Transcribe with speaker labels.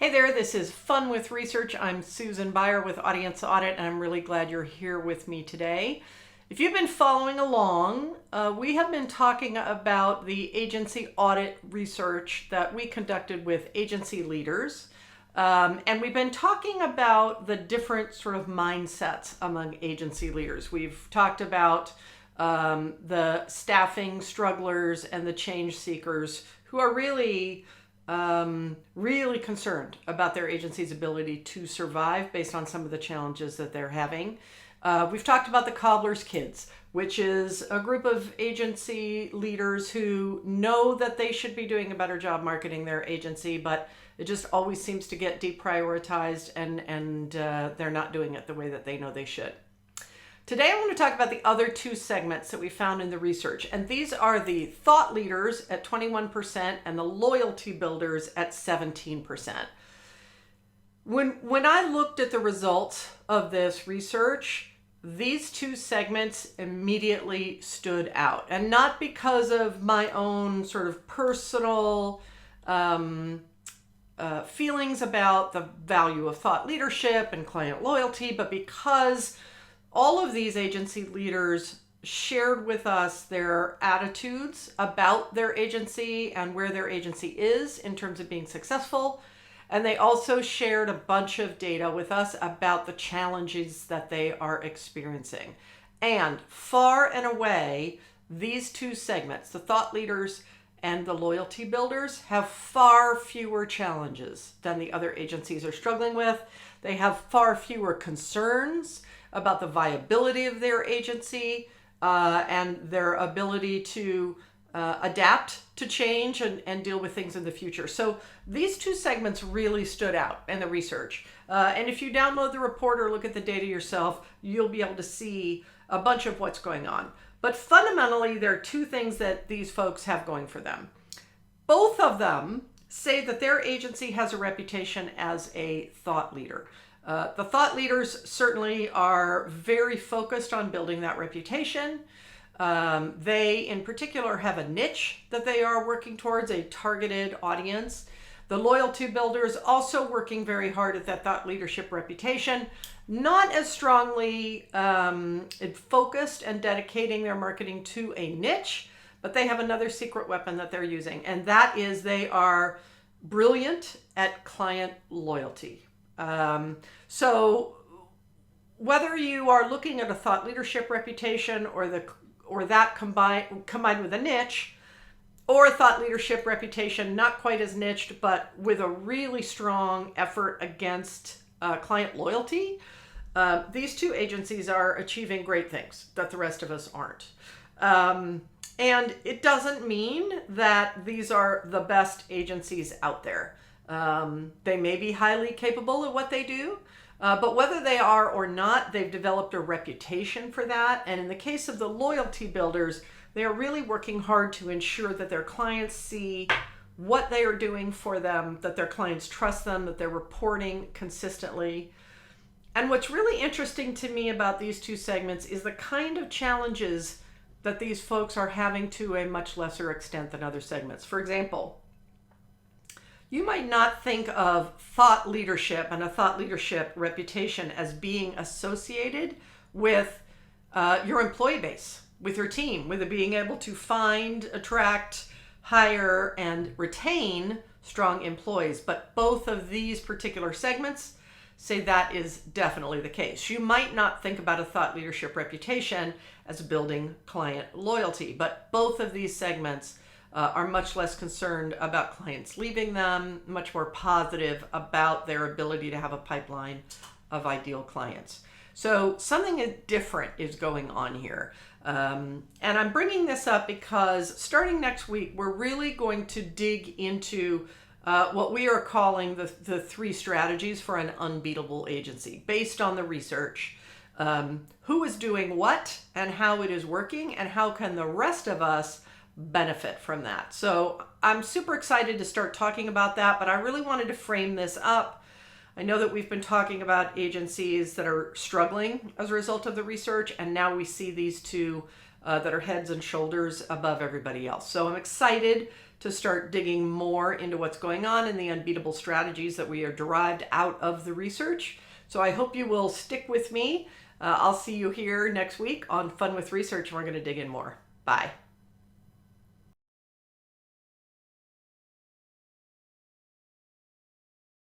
Speaker 1: Hey there, this is Fun with Research. I'm Susan Beyer with Audience Audit, and I'm really glad you're here with me today. If you've been following along, we have been talking about the agency audit research that we conducted with agency leaders. And we've been talking about the different sort of mindsets among agency leaders. We've talked about the staffing strugglers and the change seekers who are really concerned about their agency's ability to survive based on some of the challenges that they're having. We've talked about the cobbler's kids, which is a group of agency leaders who know that they should be doing a better job marketing their agency, but it just always seems to get deprioritized and they're not doing it the way that they know they should. Today I want to talk about the other two segments that we found in the research, and these are the thought leaders at 21% and the loyalty builders at 17%. When I looked at the results of this research, these two segments immediately stood out, and not because of my own sort of personal feelings about the value of thought leadership and client loyalty, but because all of these agency leaders shared with us their attitudes about their agency and where their agency is in terms of being successful. And they also shared a bunch of data with us about the challenges that they are experiencing. And far and away, these two segments, the thought leaders and the loyalty builders, have far fewer challenges than the other agencies are struggling with. They have far fewer concerns about the viability of their agency and their ability to adapt to change and deal with things in the future. So these two segments really stood out in the research. And if you download the report or look at the data yourself, you'll be able to see a bunch of what's going on. But fundamentally, there are two things that these folks have going for them. Both of them say that their agency has a reputation as a thought leader. The thought leaders certainly are very focused on building that reputation. They, in particular, have a niche that they are working towards, a targeted audience. The loyalty builders also working very hard at that thought leadership reputation, not as strongly focused and dedicating their marketing to a niche, but they have another secret weapon that they're using, and that is they are brilliant at client loyalty. So whether you are looking at a thought leadership reputation or that combined with a niche, or a thought leadership reputation not quite as niched but with a really strong effort against client loyalty, these two agencies are achieving great things that the rest of us aren't. And it doesn't mean that these are the best agencies out there. They may be highly capable at what they do, but whether they are or not, they've developed a reputation for that. And in the case of the loyalty builders, they are really working hard to ensure that their clients see what they are doing for them, that their clients trust them, that they're reporting consistently. And what's really interesting to me about these two segments is the kind of challenges that these folks are having to a much lesser extent than other segments. For example, you might not think of thought leadership and a thought leadership reputation as being associated with your employee base, with your team, with it being able to find, attract, hire, and retain strong employees. But both of these particular segments say that is definitely the case. You might not think about a thought leadership reputation as building client loyalty, but both of these segments are much less concerned about clients leaving them, much more positive about their ability to have a pipeline of ideal clients. So something different is going on here. And I'm bringing this up because starting next week, we're really going to dig into what we are calling the three strategies for an unbeatable agency based on the research. Who is doing what and how it is working, and how can the rest of us benefit from that. So I'm super excited to start talking about that, but I really wanted to frame this up. I know that we've been talking about agencies that are struggling as a result of the research, and now we see these two that are heads and shoulders above everybody else. So I'm excited to start digging more into what's going on and the unbeatable strategies that we are derived out of the research. So I hope you will stick with me. I'll see you here next week on Fun with Research, and we're going to dig in more. Bye.